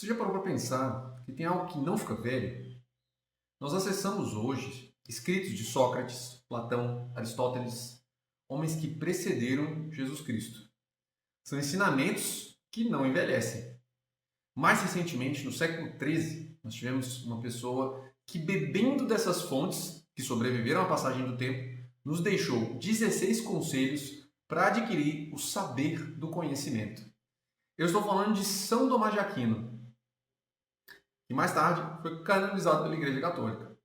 Você já parou para pensar que tem algo que não fica velho? Nós acessamos hoje escritos de Sócrates, Platão, Aristóteles, homens que precederam Jesus Cristo. São ensinamentos que não envelhecem. Mais recentemente, no século XIII, nós tivemos uma pessoa que, bebendo dessas fontes que sobreviveram à passagem do tempo, nos deixou 16 conselhos para adquirir o saber do conhecimento. Eu estou falando de São Tomás de Aquino, que mais tarde foi canonizado pela Igreja Católica.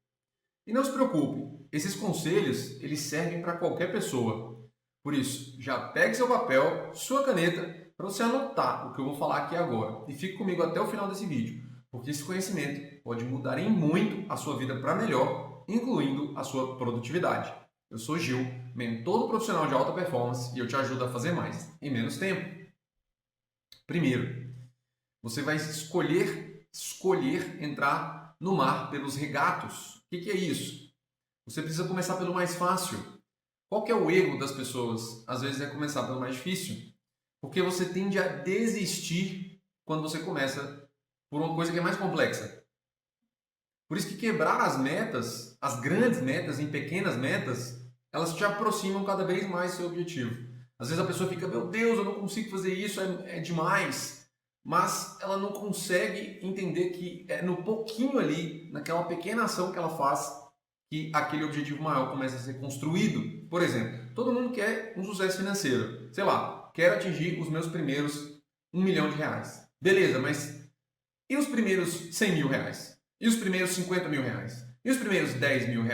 E não se preocupe, esses conselhos eles servem para qualquer pessoa. Por isso, já pegue seu papel, sua caneta, para você anotar o que eu vou falar aqui agora. E fique comigo até o final desse vídeo, porque esse conhecimento pode mudar em muito a sua vida para melhor, incluindo a sua produtividade. Eu sou Gil, mentor do profissional de alta performance, e eu te ajudo a fazer mais em menos tempo. Primeiro, você vai escolher entrar no mar pelos regatos. O que é isso? Você precisa começar pelo mais fácil. Qual que é o erro das pessoas? Às vezes é começar pelo mais difícil. Porque você tende a desistir quando você começa por uma coisa que é mais complexa. Por isso que quebrar as metas, as grandes metas, em pequenas metas, elas te aproximam cada vez mais do seu objetivo. Às vezes a pessoa fica, meu Deus, eu não consigo fazer isso, é demais. Mas ela não consegue entender que é no pouquinho ali, naquela pequena ação que ela faz, que aquele objetivo maior começa a ser construído. Por exemplo, todo mundo quer um sucesso financeiro. Sei lá, quero atingir os meus primeiros R$ 1 milhão. Beleza, mas e os primeiros R$ 100 mil? E os primeiros R$ 50 mil? E os primeiros R$ 10 mil?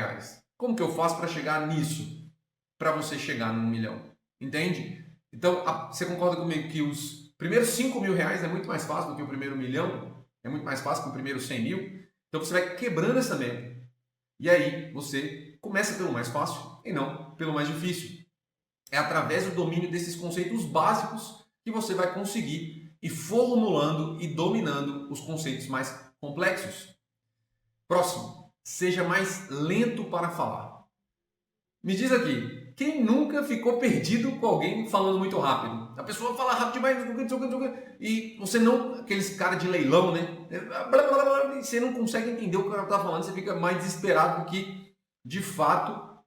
Como que eu faço para chegar nisso? Para você chegar no 1 milhão? Entende? Então, você concorda comigo que os primeiros R$ 5 mil é muito mais fácil do que o primeiro 1 milhão? É muito mais fácil que o primeiro 100 mil? Então, você vai quebrando essa meta. E aí, você começa pelo mais fácil e não pelo mais difícil. É através do domínio desses conceitos básicos que você vai conseguir ir formulando e dominando os conceitos mais complexos. Próximo, seja mais lento para falar. Me diz aqui, quem nunca ficou perdido com alguém falando muito rápido? A pessoa fala rápido demais e você não, aqueles caras de leilão, né? E você não consegue entender o que ela está falando, você fica mais desesperado do que, de fato,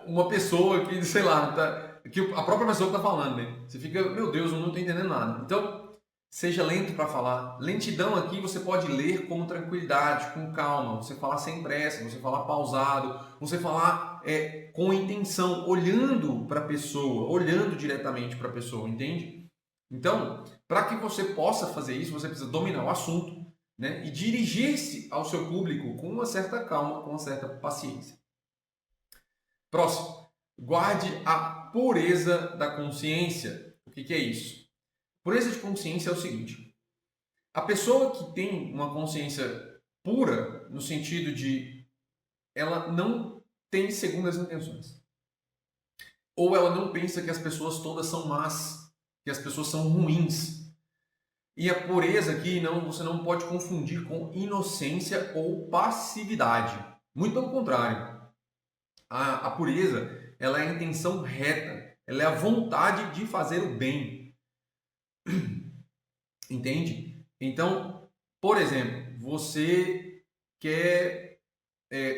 uma pessoa que, sei lá, que a própria pessoa está falando, né? Você fica, meu Deus, eu não estou entendendo nada. Então, seja lento para falar. Lentidão aqui você pode ler com tranquilidade, com calma. Você falar sem pressa, você falar pausado, você falar com intenção, olhando para a pessoa, olhando diretamente para a pessoa, entende? Então, para que você possa fazer isso, você precisa dominar o assunto, né? E dirigir-se ao seu público com uma certa calma, com uma certa paciência. Próximo, guarde a pureza da consciência. O que é isso? Pureza de consciência é o seguinte: a pessoa que tem uma consciência pura, no sentido de ela não tem segundas intenções, ou ela não pensa que as pessoas todas são más, que as pessoas são ruins. E a pureza aqui você não pode confundir com inocência ou passividade. Muito pelo contrário. A pureza ela é a intenção reta, ela é a vontade de fazer o bem. Entende? Então, por exemplo, você quer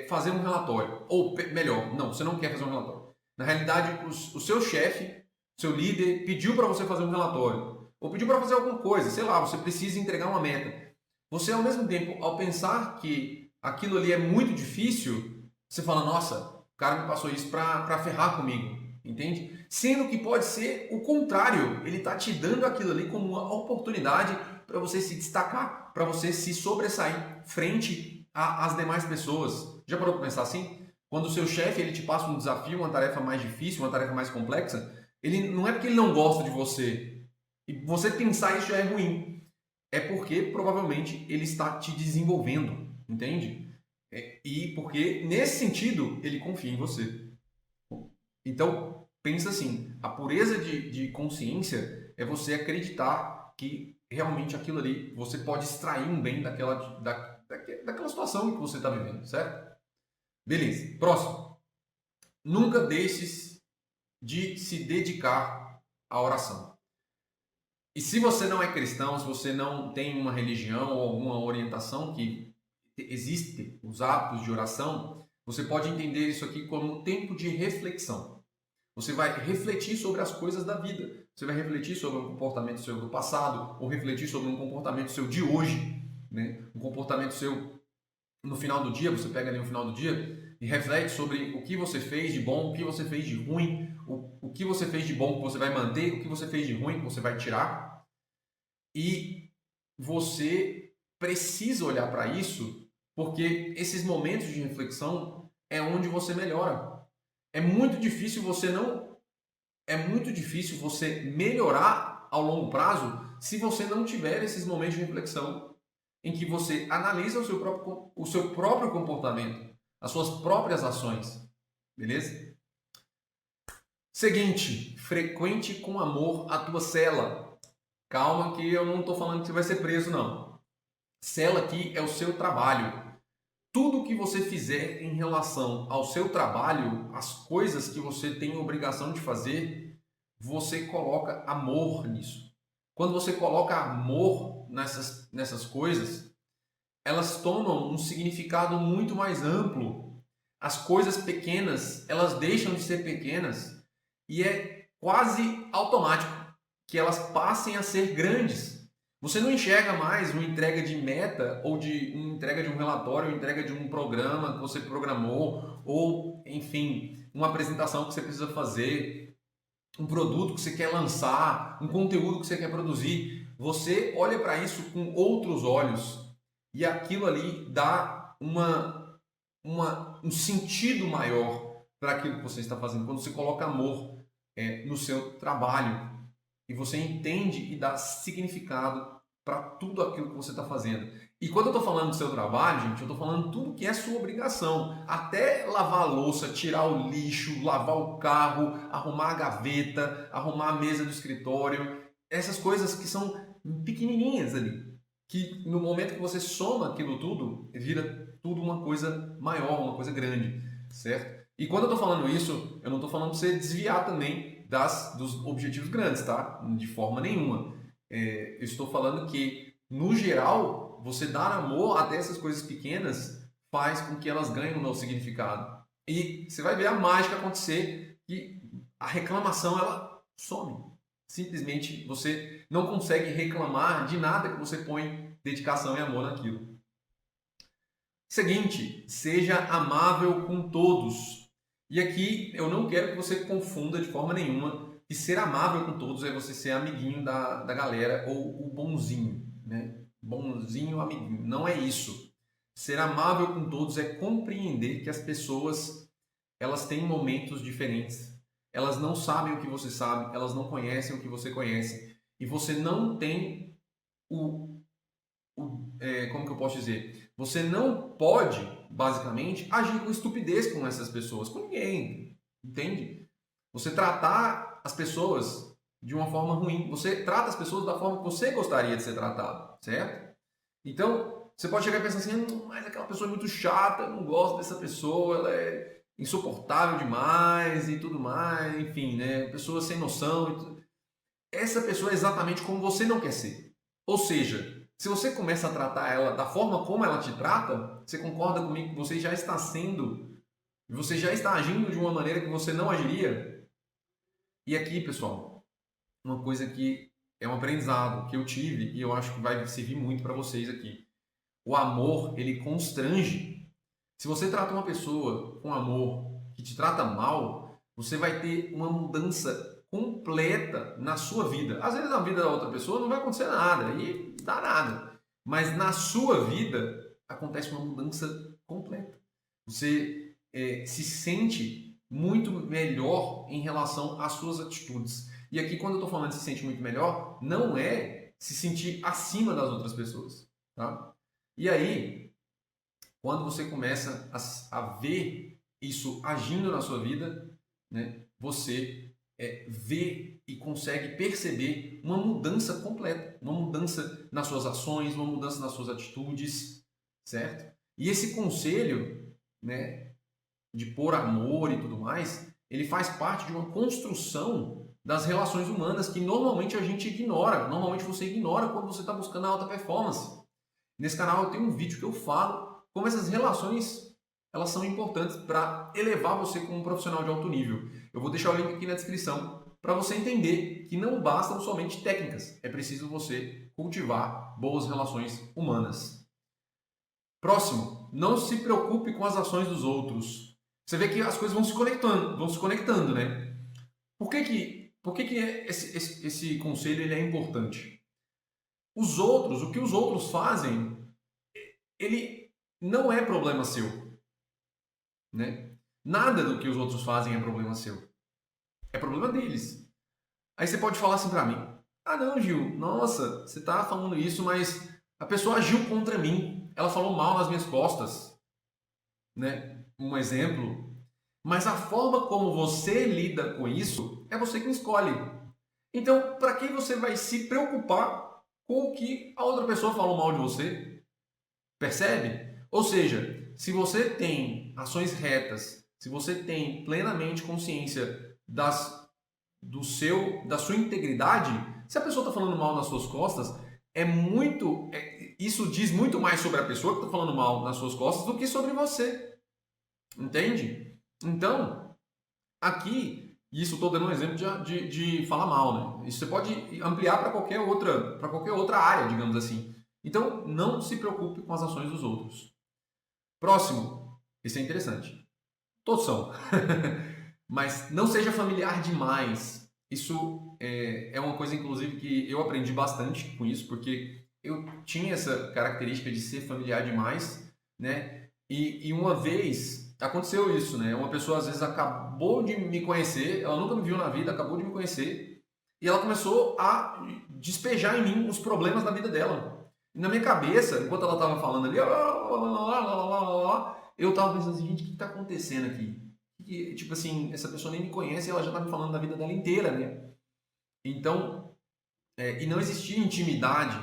fazer um relatório, ou melhor, não, você não quer fazer um relatório. Na realidade, o seu chefe, seu líder, pediu para você fazer um relatório, ou pediu para fazer alguma coisa, sei lá, você precisa entregar uma meta. Você, ao mesmo tempo, ao pensar que aquilo ali é muito difícil, você fala, nossa, o cara me passou isso para ferrar comigo, entende? Sendo que pode ser o contrário, ele está te dando aquilo ali como uma oportunidade para você se destacar, para você se sobressair frente às demais pessoas. Já parou para pensar assim? Quando o seu chefe ele te passa um desafio, uma tarefa mais difícil, uma tarefa mais complexa, ele não é porque ele não gosta de você. E você pensar isso já é ruim. É porque provavelmente ele está te desenvolvendo, entende? E porque nesse sentido ele confia em você. Então pensa assim, a pureza de consciência é você acreditar que realmente aquilo ali você pode extrair um bem daquela situação que você está vivendo, certo? Beleza. Próximo. Nunca deixes de se dedicar à oração. E se você não é cristão, se você não tem uma religião ou alguma orientação que existe os hábitos de oração, você pode entender isso aqui como um tempo de reflexão. Você vai refletir sobre as coisas da vida. Você vai refletir sobre um comportamento seu do passado ou refletir sobre um comportamento seu de hoje, né? Um comportamento seu no final do dia, você pega ali no final do dia e reflete sobre o que você fez de bom, o que você fez de ruim, o que você fez de bom que você vai manter, o que você fez de ruim que você vai tirar. E você precisa olhar para isso, porque esses momentos de reflexão é onde você melhora. É muito difícil você melhorar ao longo prazo se você não tiver esses momentos de reflexão em que você analisa o seu próprio comportamento, as suas próprias ações. Beleza? Seguinte, frequente com amor a tua cela. Calma que eu não estou falando que você vai ser preso, não. Cela aqui é o seu trabalho. Tudo que você fizer em relação ao seu trabalho, as coisas que você tem obrigação de fazer, você coloca amor nisso. Quando você coloca amor nessas coisas, elas tomam um significado muito mais amplo. As coisas pequenas, elas deixam de ser pequenas e é quase automático que elas passem a ser grandes. Você não enxerga mais uma entrega de meta ou de uma entrega de um relatório, uma entrega de um programa que você programou ou, enfim, uma apresentação que você precisa fazer, um produto que você quer lançar, um conteúdo que você quer produzir. Você olha para isso com outros olhos e aquilo ali dá um sentido maior para aquilo que você está fazendo. Quando você coloca amor no seu trabalho e você entende e dá significado para tudo aquilo que você está fazendo. E quando eu estou falando do seu trabalho, gente, eu estou falando tudo que é sua obrigação. Até lavar a louça, tirar o lixo, lavar o carro, arrumar a gaveta, arrumar a mesa do escritório. Essas coisas que são pequenininhas ali. Que no momento que você soma aquilo tudo, vira tudo uma coisa maior, uma coisa grande, certo? E quando eu estou falando isso, eu não estou falando para você desviar também dos objetivos grandes, tá? De forma nenhuma. Eu estou falando que, no geral, você dar amor até essas coisas pequenas faz com que elas ganhem um novo significado. E você vai ver a mágica acontecer que a reclamação ela some. Simplesmente você não consegue reclamar de nada que você põe dedicação e amor naquilo. Seguinte, seja amável com todos. E aqui eu não quero que você confunda de forma nenhuma que ser amável com todos é você ser amiguinho da galera ou o bonzinho, né? Bonzinho, amiguinho. Não é isso. Ser amável com todos é compreender que as pessoas elas têm momentos diferentes. Elas não sabem o que você sabe, elas não conhecem o que você conhece. E você não tem como que eu posso dizer? Você não pode, basicamente, agir com estupidez com essas pessoas, com ninguém, entende? Você tratar as pessoas de uma forma ruim, você trata as pessoas da forma que você gostaria de ser tratado, certo? Então, você pode chegar e pensar assim, mas aquela pessoa é muito chata, eu não gosto dessa pessoa, ela é insuportável demais e tudo mais, enfim, né? Pessoa sem noção. Essa pessoa é exatamente como você não quer ser. Ou seja, se você começa a tratar ela da forma como ela te trata, você concorda comigo que você já está agindo de uma maneira que você não agiria? E aqui, pessoal, uma coisa que é um aprendizado que eu tive e eu acho que vai servir muito para vocês aqui. O amor, ele constrange. Se você trata uma pessoa com amor que te trata mal, você vai ter uma mudança completa na sua vida. Às vezes na vida da outra pessoa não vai acontecer nada e dá nada. Mas na sua vida acontece uma mudança completa. Você se sente muito melhor em relação às suas atitudes. E aqui quando eu estou falando de se sentir muito melhor, não é se sentir acima das outras pessoas. Tá? E aí, quando você começa a ver isso agindo na sua vida, né, você vê e consegue perceber uma mudança completa, uma mudança nas suas ações, uma mudança nas suas atitudes, certo? E esse conselho, né, de pôr amor e tudo mais, ele faz parte de uma construção das relações humanas que normalmente a gente ignora. Normalmente você ignora quando você está buscando a alta performance. Nesse canal eu tenho um vídeo que eu falo como essas relações elas são importantes para elevar você como um profissional de alto nível. Eu vou deixar o link aqui na descrição para você entender que não bastam somente técnicas, é preciso você cultivar boas relações humanas. Próximo, não se preocupe com as ações dos outros. Você vê que as coisas vão se conectando, né? Por que esse conselho ele é importante? O que os outros fazem, ele não é problema seu, né? Nada do que os outros fazem é problema seu. É problema deles. Aí você pode falar assim pra mim: ah, não, Gil, nossa, você tá falando isso, mas a pessoa agiu contra mim. Ela falou mal nas minhas costas, né? Um exemplo. Mas a forma como você lida com isso é você quem escolhe. Então, para que você vai se preocupar com o que a outra pessoa falou mal de você? Percebe? Ou seja, se você tem ações retas, se você tem plenamente consciência da sua integridade, se a pessoa está falando mal nas suas costas, isso diz muito mais sobre a pessoa que está falando mal nas suas costas do que sobre você. Entende? Então, aqui, isso estou dando um exemplo de falar mal, né? Isso você pode ampliar para qualquer outra área, digamos assim. Então, não se preocupe com as ações dos outros. Próximo, esse é interessante. Todos são. Mas não seja familiar demais. Isso é uma coisa, inclusive, que eu aprendi bastante com isso, porque eu tinha essa característica de ser familiar demais, né? E uma vez aconteceu isso, né? Uma pessoa às vezes acabou de me conhecer, ela nunca me viu na vida, acabou de me conhecer, e ela começou a despejar em mim os problemas da vida dela. E na minha cabeça, enquanto ela estava falando ali, eu estava pensando assim, gente, o que está acontecendo aqui? Tipo assim, essa pessoa nem me conhece e ela já está me falando da vida dela inteira, né? Então, e não existia intimidade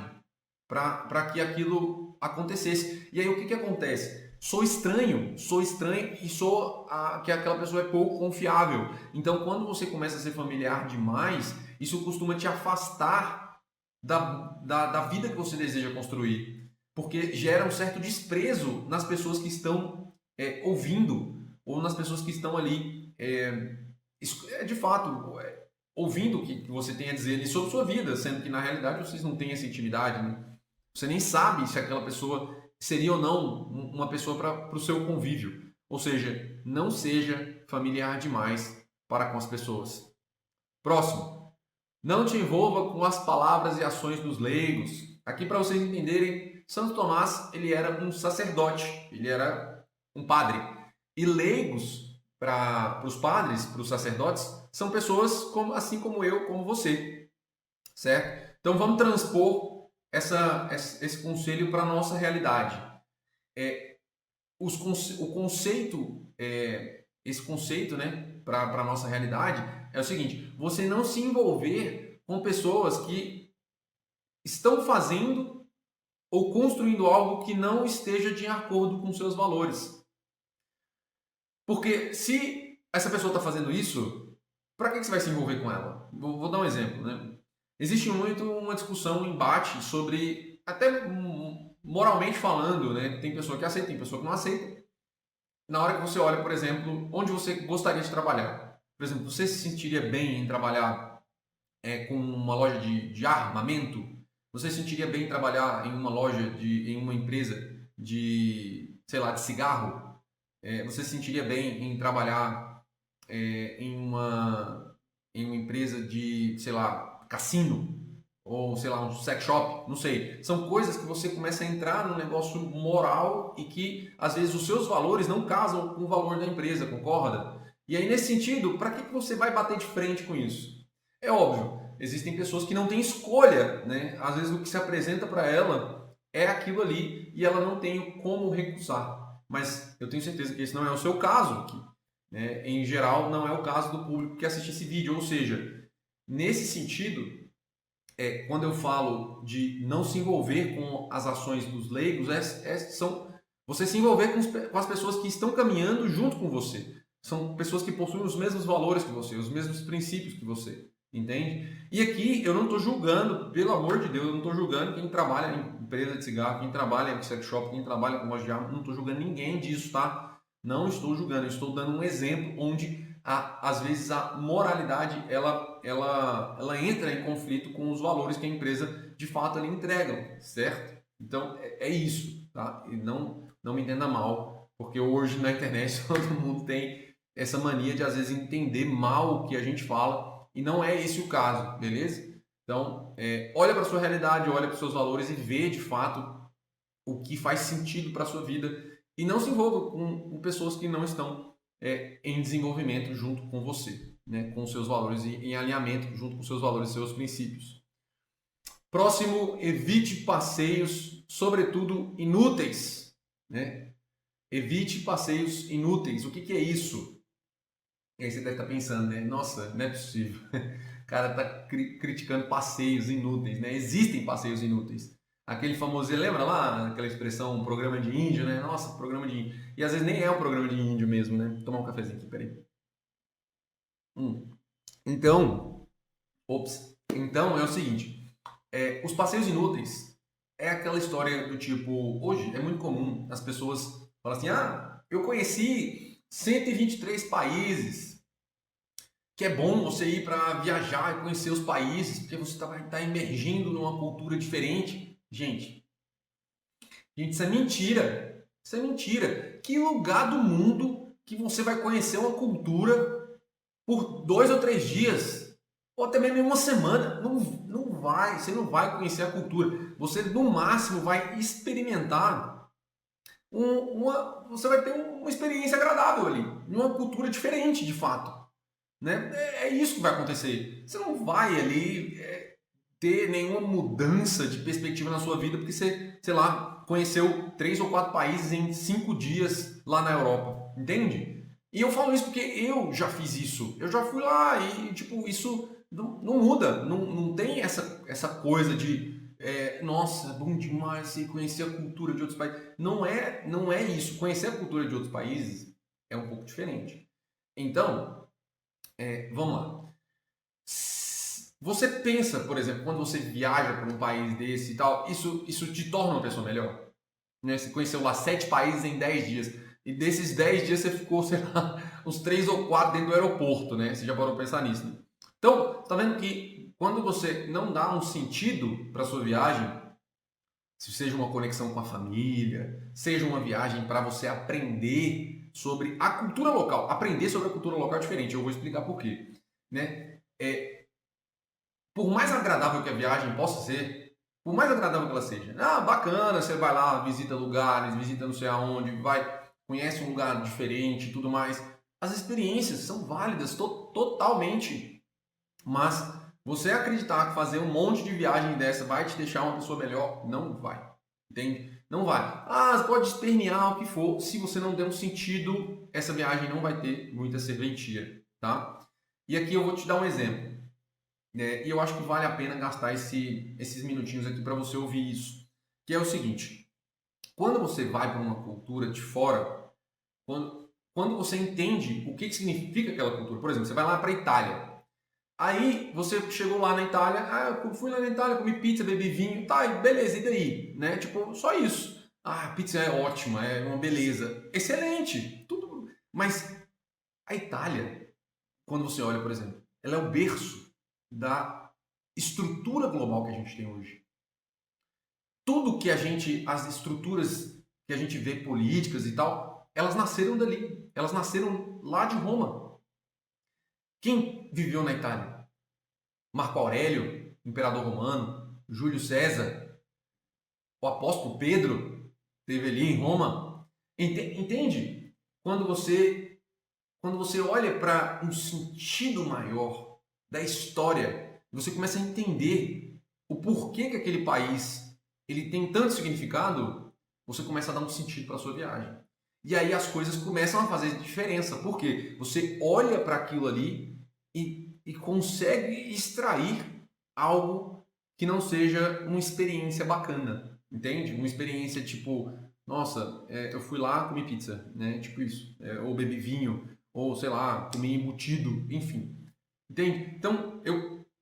para que aquilo acontecesse. E aí o que acontece? Sou estranho e que aquela pessoa é pouco confiável. Então, quando você começa a ser familiar demais, isso costuma te afastar da vida que você deseja construir, porque gera um certo desprezo nas pessoas que estão ouvindo ou nas pessoas que estão ali de fato ouvindo o que você tem a dizer ali sobre sua vida, sendo que na realidade vocês não têm essa intimidade, né? Você nem sabe se aquela pessoa seria ou não uma pessoa para o seu convívio. Ou seja, não seja familiar demais para com as pessoas. Próximo. Não te envolva com as palavras e ações dos leigos. Aqui, para vocês entenderem, Santo Tomás ele era um sacerdote, ele era um padre. E leigos, para os padres, para os sacerdotes, são pessoas assim como eu, como você. Certo? Então vamos transpor esse conselho para a nossa realidade. Esse conceito, né, para a nossa realidade é o seguinte: você não se envolver com pessoas que estão fazendo ou construindo algo que não esteja de acordo com seus valores. Porque se essa pessoa está fazendo isso, para que você vai se envolver com ela? Vou dar um exemplo, né? Existe muito uma discussão, um embate sobre, até moralmente falando, né? Tem pessoa que aceita, tem pessoa que não aceita. Na hora que você olha, por exemplo, onde você gostaria de trabalhar. Por exemplo, você se sentiria bem em trabalhar com uma loja de armamento? Você se sentiria bem em trabalhar em uma loja, em uma empresa sei lá, de cigarro? Você se sentiria bem em trabalhar em uma empresa de, sei lá, cassino? Ou, sei lá, um sex shop? Não sei. São coisas que você começa a entrar num negócio moral e que, às vezes, os seus valores não casam com o valor da empresa, concorda? E aí, nesse sentido, para que você vai bater de frente com isso? É óbvio, existem pessoas que não têm escolha, né? Às vezes, o que se apresenta para ela é aquilo ali e ela não tem como recusar. Mas eu tenho certeza que esse não é o seu caso aqui, né? Em geral, não é o caso do público que assiste esse vídeo. Ou seja, nesse sentido, quando eu falo de não se envolver com as ações dos leigos, são você se envolver com as pessoas que estão caminhando junto com você. São pessoas que possuem os mesmos valores que você, os mesmos princípios que você. entende? E aqui eu não estou julgando, pelo amor de Deus, eu não estou julgando quem trabalha em empresa de cigarro, quem trabalha em sex shop, quem trabalha com loja de arma, não estou julgando ninguém disso, tá? Não estou julgando, eu estou dando um exemplo onde às vezes a moralidade ela entra em conflito com os valores que a empresa de fato ali entregam, certo? Então é isso, tá? E não me entenda mal, porque hoje na internet todo mundo tem essa mania de às vezes entender mal o que a gente fala e não é esse o caso, beleza? Então, olha para a sua realidade, olha para os seus valores e vê de fato o que faz sentido para a sua vida e não se envolva com pessoas que não estão em desenvolvimento junto com você, né? Com seus valores, em alinhamento junto com seus valores e seus princípios. Próximo, evite passeios, sobretudo inúteis, né? Evite passeios inúteis. O que é isso? E aí você deve estar pensando, né? Nossa, não é possível. O cara está criticando passeios inúteis, né? Existem passeios inúteis. Aquele famoso, você lembra lá aquela expressão programa de índio, né? Nossa, programa de índio. E às vezes nem é um programa de índio mesmo, né? Vou tomar um cafezinho aqui, peraí. Então, então é o seguinte, os passeios inúteis é aquela história do tipo, hoje é muito comum as pessoas falarem assim, eu conheci 123 países, que é bom você ir para viajar e conhecer os países, porque você vai estar emergindo numa cultura diferente. Gente, isso é mentira. Isso é mentira. Que lugar do mundo que você vai conhecer uma cultura por 2 ou 3 dias? Ou até mesmo uma semana? Não vai. Você não vai conhecer a cultura. Você, no máximo, vai experimentar você vai ter uma experiência agradável ali. Numa cultura diferente, de fato. Né? É isso que vai acontecer. Você não vai ali ter nenhuma mudança de perspectiva na sua vida porque você, sei lá, conheceu 3 ou 4 países em 5 dias lá na Europa, entende? E eu falo isso porque eu já fiz isso. Eu já fui lá e, tipo, isso não muda. Não tem essa coisa de, nossa, é bom demais você conhecer a cultura de outros países. Não é isso. Conhecer a cultura de outros países é um pouco diferente. Então, vamos lá. Você pensa, por exemplo, quando você viaja para um país desse e tal, isso te torna uma pessoa melhor? Né? Você conheceu lá 7 países em 10 dias. E desses 10 dias você ficou, sei lá, uns 3 ou 4 dentro do aeroporto, né? Você já parou para pensar nisso, né? Então, tá vendo que quando você não dá um sentido para sua viagem, seja uma conexão com a família, seja uma viagem para você aprender sobre a cultura local. Aprender sobre a cultura local é diferente, eu vou explicar por quê. Né? Por mais agradável que a viagem possa ser, por mais agradável que ela seja, bacana, você vai lá, visita lugares, visita não sei aonde, vai, conhece um lugar diferente e tudo mais. As experiências são válidas totalmente, mas você acreditar que fazer um monte de viagem dessa vai te deixar uma pessoa melhor, não vai. Entende? Não vai. Você pode espernear o que for, se você não der um sentido, essa viagem não vai ter muita serventia, tá? E aqui eu vou te dar um exemplo. E eu acho que vale a pena gastar esses minutinhos aqui para você ouvir isso. Que é o seguinte: quando você vai para uma cultura de fora, quando você entende o que significa aquela cultura, por exemplo, você vai lá para a Itália. Aí você chegou lá na Itália, eu fui lá na Itália, comi pizza, bebi vinho, tá, beleza, e daí? Né? Tipo, só isso. A pizza é ótima, é uma beleza. Excelente, tudo. Mas a Itália, quando você olha, por exemplo, ela é o berço da estrutura global que a gente tem hoje. Tudo que as estruturas que a gente vê políticas e tal, elas nasceram dali. Elas nasceram lá de Roma. Quem viveu na Itália? Marco Aurélio, imperador romano, Júlio César, o apóstolo Pedro esteve ali em Roma. Entende? Quando você olha para um sentido maior da história, você começa a entender o porquê que aquele país ele tem tanto significado, você começa a dar um sentido para a sua viagem. E aí as coisas começam a fazer diferença, porque você olha para aquilo ali e consegue extrair algo que não seja uma experiência bacana, entende? Uma experiência tipo, nossa, eu fui lá, comi pizza, né? Tipo isso, ou bebi vinho, ou sei lá, comi embutido, enfim. Entende? Então,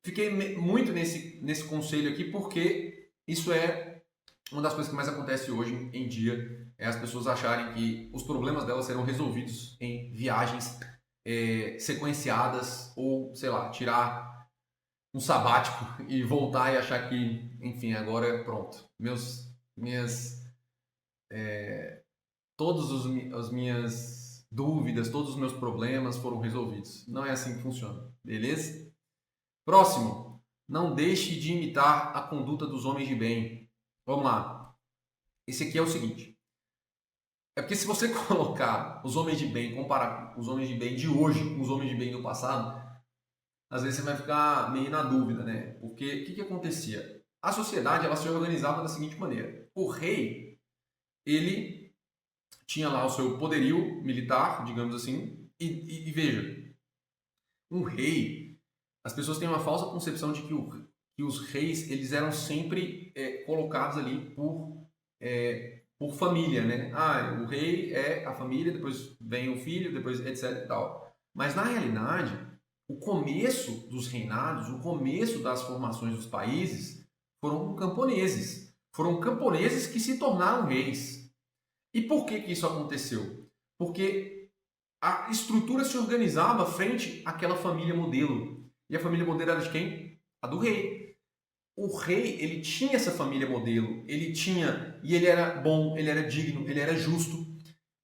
fiquei muito nesse conselho aqui porque isso é uma das coisas que mais acontece hoje em dia, é as pessoas acharem que os problemas delas serão resolvidos em viagens sequenciadas ou, sei lá, tirar um sabático e voltar e achar que, enfim, agora é pronto. As minhas dúvidas, todos os meus problemas foram resolvidos. Não é assim que funciona, beleza? Próximo, não deixe de imitar a conduta dos homens de bem. Vamos lá. Esse aqui é o seguinte. É porque se você colocar os homens de bem, comparar os homens de bem de hoje com os homens de bem do passado, às vezes você vai ficar meio na dúvida, né? Porque o que acontecia? A sociedade ela se organizava da seguinte maneira. O rei, ele tinha lá o seu poderio militar, digamos assim, e veja, um rei, as pessoas têm uma falsa concepção de que os reis eles eram sempre colocados ali por família, né? Ah, o rei é a família, depois vem o filho, depois etc e tal. Mas na realidade, o começo dos reinados, o começo das formações dos países foram camponeses. Foram camponeses que se tornaram reis. E por que isso aconteceu? Porque a estrutura se organizava frente àquela família modelo. E a família modelo era de quem? A do rei. O rei, ele tinha essa família modelo, e ele era bom, ele era digno, ele era justo.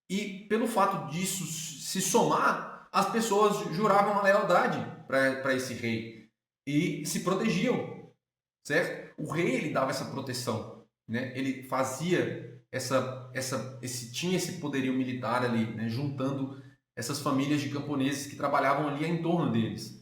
E pelo fato disso se somar, as pessoas juravam uma lealdade para esse rei e se protegiam, certo? O rei, ele dava essa proteção, né? Ele fazia tinha esse poderio militar ali, né? Juntando essas famílias de camponeses que trabalhavam ali em torno deles.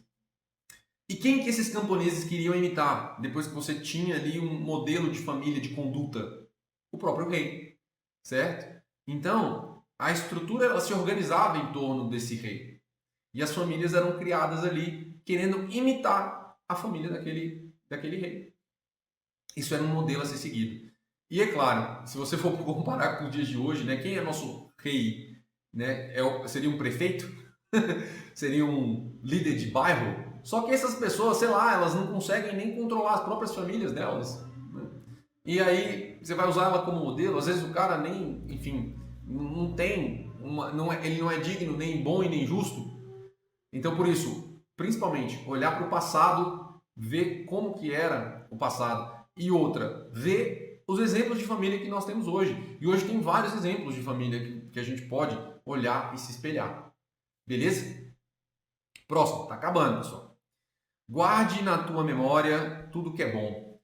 E quem que esses camponeses queriam imitar? Depois que você tinha ali um modelo de família, de conduta? O próprio rei, certo? Então, a estrutura ela se organizava em torno desse rei. E as famílias eram criadas ali querendo imitar a família daquele rei. Isso era um modelo a ser seguido. E é claro, se você for comparar com os dias de hoje, né, quem é nosso rei? Né? Seria um prefeito? Seria um líder de bairro? Só que essas pessoas, sei lá, elas não conseguem nem controlar as próprias famílias delas. Né? E aí você vai usar ela como modelo, às vezes o cara nem, enfim, não tem, ele não é digno, nem bom e nem justo. Então por isso, principalmente, olhar para o passado, ver como que era o passado. E outra, ver os exemplos de família que nós temos hoje. E hoje tem vários exemplos de família que a gente pode olhar e se espelhar. Beleza? Próximo, tá acabando, pessoal. Guarde na tua memória tudo que é bom.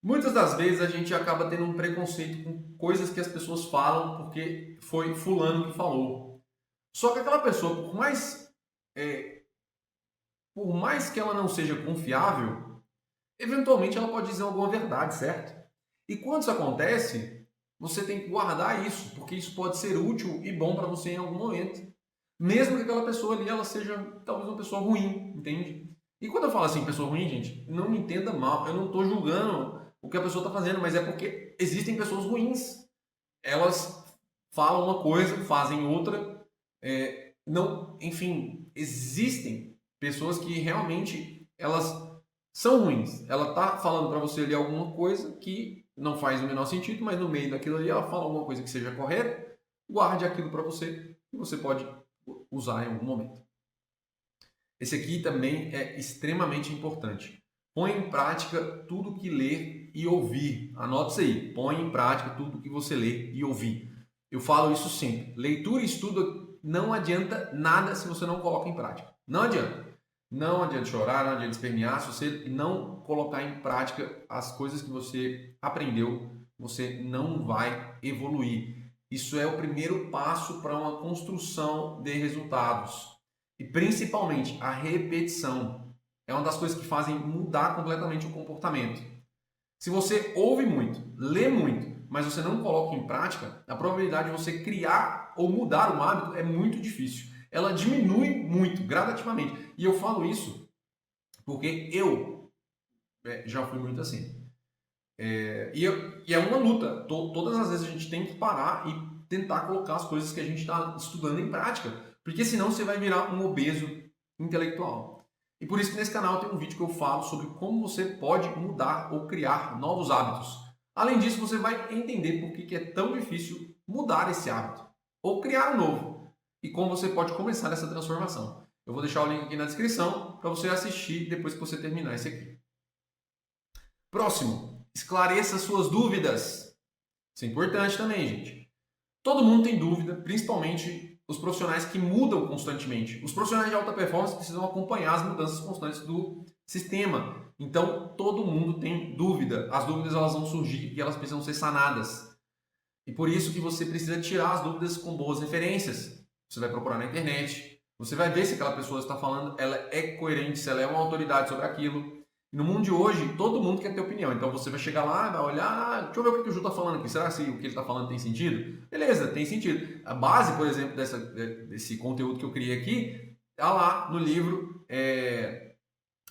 Muitas das vezes a gente acaba tendo um preconceito com coisas que as pessoas falam porque foi fulano que falou. Só que aquela pessoa, por mais que ela não seja confiável, eventualmente ela pode dizer alguma verdade, certo? E quando isso acontece, você tem que guardar isso, porque isso pode ser útil e bom para você em algum momento. Mesmo que aquela pessoa ali ela seja talvez uma pessoa ruim, entende? E quando eu falo assim, pessoa ruim, gente, não me entenda mal, eu não estou julgando o que a pessoa está fazendo, mas é porque existem pessoas ruins. Elas falam uma coisa, fazem outra, não, enfim, existem pessoas que realmente elas são ruins. Ela tá falando para você ali alguma coisa que não faz o menor sentido, mas no meio daquilo ali ela fala alguma coisa que seja correta, guarde aquilo para você e você pode usar em algum momento. Esse aqui também é extremamente importante. Põe em prática tudo que ler e ouvir. Anota isso aí. Põe em prática tudo que você lê e ouvir. Eu falo isso sempre. Leitura e estudo não adianta nada se você não coloca em prática. Não adianta. Não adianta chorar, não adianta espernear. Se você não colocar em prática as coisas que você aprendeu, você não vai evoluir. Isso é o primeiro passo para uma construção de resultados. E principalmente a repetição é uma das coisas que fazem mudar completamente o comportamento. Se você ouve muito, lê muito, mas você não coloca em prática, a probabilidade de você criar ou mudar um hábito é muito difícil. Ela diminui muito, gradativamente. E eu falo isso porque eu já fui muito assim. E é uma luta. Todas as vezes a gente tem que parar e tentar colocar as coisas que a gente está estudando em prática. Porque senão você vai virar um obeso intelectual. E por isso que nesse canal tem um vídeo que eu falo sobre como você pode mudar ou criar novos hábitos. Além disso, você vai entender por que é tão difícil mudar esse hábito ou criar um novo e como você pode começar essa transformação. Eu vou deixar o link aqui na descrição para você assistir depois que você terminar esse aqui. Próximo, esclareça suas dúvidas. Isso é importante também, gente. Todo mundo tem dúvida, principalmente os profissionais que mudam constantemente. Os profissionais de alta performance precisam acompanhar as mudanças constantes do sistema. Então, todo mundo tem dúvida. As dúvidas elas vão surgir e elas precisam ser sanadas. E por isso que você precisa tirar as dúvidas com boas referências. Você vai procurar na internet, você vai ver se aquela pessoa está falando, ela é coerente, se ela é uma autoridade sobre aquilo. No mundo de hoje, todo mundo quer ter opinião. Então você vai chegar lá, vai olhar, deixa eu ver o que o Ju está falando aqui. Será que o que ele está falando tem sentido? Beleza, tem sentido. A base, por exemplo, desse conteúdo que eu criei aqui, está lá no livro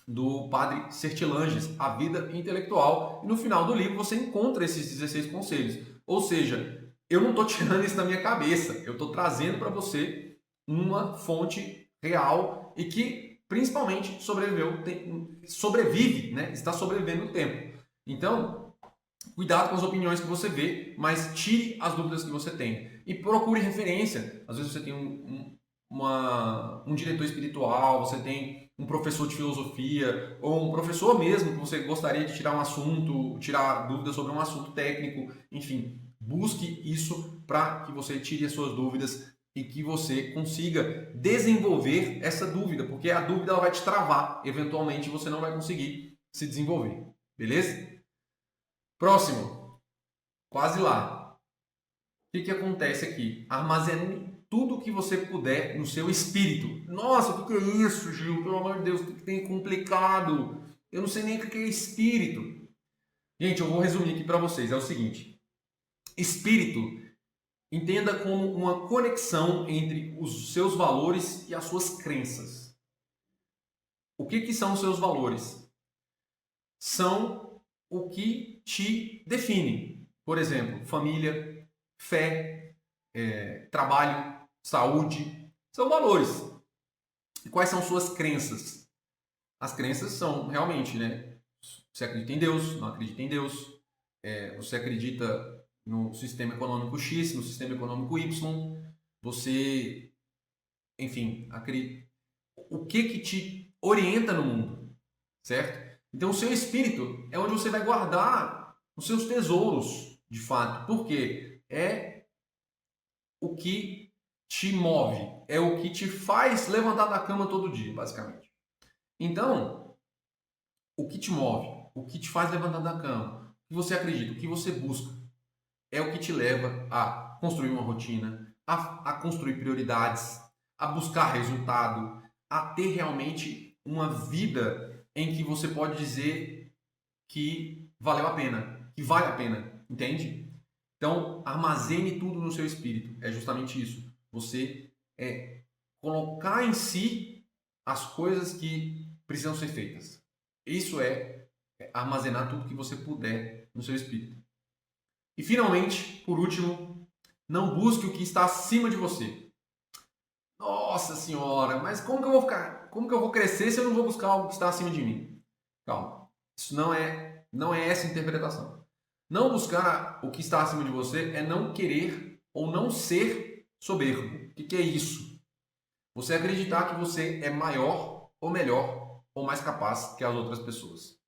do padre Sertilanges, A Vida Intelectual. E no final do livro você encontra esses 16 conselhos. Ou seja, eu não estou tirando isso da minha cabeça. Eu estou trazendo para você uma fonte real e que principalmente sobrevive, né? Está sobrevivendo no tempo. Então, cuidado com as opiniões que você vê, mas tire as dúvidas que você tem. E procure referência. Às vezes você tem um diretor espiritual, você tem um professor de filosofia, ou um professor mesmo que você gostaria de tirar um assunto, tirar dúvidas sobre um assunto técnico. Enfim, busque isso para que você tire as suas dúvidas e que você consiga desenvolver essa dúvida, porque a dúvida ela vai te travar, eventualmente você não vai conseguir se desenvolver, beleza? Próximo, quase lá. O que acontece aqui? Armazene tudo o que você puder no seu espírito. Nossa, o que é isso, Gil? Pelo amor de Deus, o que tem complicado? Eu não sei nem o que é espírito. Gente, eu vou resumir aqui para vocês, é o seguinte. Espírito entenda como uma conexão entre os seus valores e as suas crenças. O que são os seus valores? São o que te define. Por exemplo, família, fé, trabalho, saúde. São valores. E quais são suas crenças? As crenças são realmente, né? Você acredita em Deus, não acredita em Deus. Você acredita no sistema econômico X, no sistema econômico Y, você, enfim, o que te orienta no mundo, certo? Então o seu espírito é onde você vai guardar os seus tesouros, de fato, porque é o que te move, é o que te faz levantar da cama todo dia, basicamente. Então, o que te move, o que te faz levantar da cama, o que você acredita, o que você busca, é o que te leva a construir uma rotina, a construir prioridades, a buscar resultado, a ter realmente uma vida em que você pode dizer que valeu a pena, que vale a pena, entende? Então, armazene tudo no seu espírito. É justamente isso. Você colocar em si as coisas que precisam ser feitas. Isso é armazenar tudo que você puder no seu espírito. E finalmente, por último, não busque o que está acima de você. Nossa senhora, mas como que eu vou crescer se eu não vou buscar algo que está acima de mim? Calma. Isso não é essa interpretação. Não buscar o que está acima de você é não querer ou não ser soberbo. O que é isso? Você acreditar que você é maior ou melhor ou mais capaz que as outras pessoas.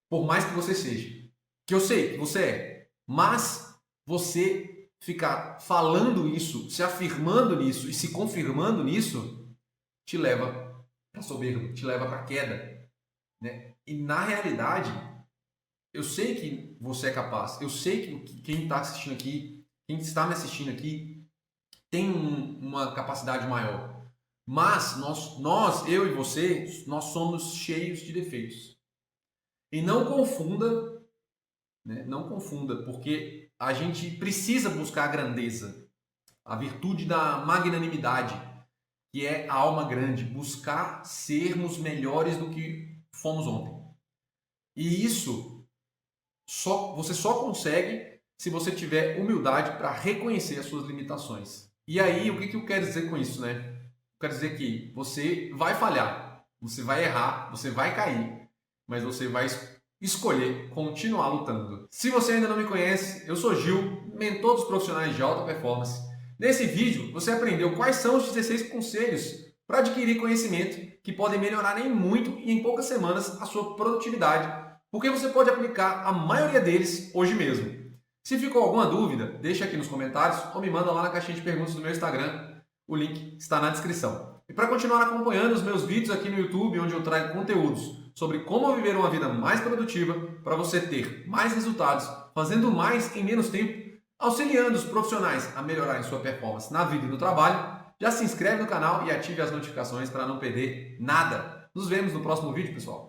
Por mais que você seja. Que eu sei que você é. Mas você ficar falando isso, se afirmando nisso e se confirmando nisso, te leva para soberba, te leva para a queda, né? E na realidade, eu sei que você é capaz, eu sei que quem está assistindo aqui, quem está me assistindo aqui, tem uma capacidade maior. Mas nós, eu e você, nós somos cheios de defeitos. E não confunda, né? Não confunda, porque a gente precisa buscar a grandeza, a virtude da magnanimidade, que é a alma grande, buscar sermos melhores do que fomos ontem. E isso você só consegue se você tiver humildade para reconhecer as suas limitações. E aí, o que eu quero dizer com isso, né? Eu quero dizer que você vai falhar, Você vai errar, você vai cair, mas você vai escolher continuar lutando. Se você ainda não me conhece, eu sou Gil, mentor dos profissionais de alta performance. Nesse vídeo, você aprendeu quais são os 16 conselhos para adquirir conhecimento que podem melhorar em muito e em poucas semanas a sua produtividade, porque você pode aplicar a maioria deles hoje mesmo. Se ficou alguma dúvida, deixa aqui nos comentários ou me manda lá na caixinha de perguntas do meu Instagram. O link está na descrição. E para continuar acompanhando os meus vídeos aqui no YouTube, onde eu trago conteúdos sobre como viver uma vida mais produtiva para você ter mais resultados, fazendo mais em menos tempo, auxiliando os profissionais a melhorarem sua performance na vida e no trabalho, já se inscreve no canal e ative as notificações para não perder nada. Nos vemos no próximo vídeo, pessoal.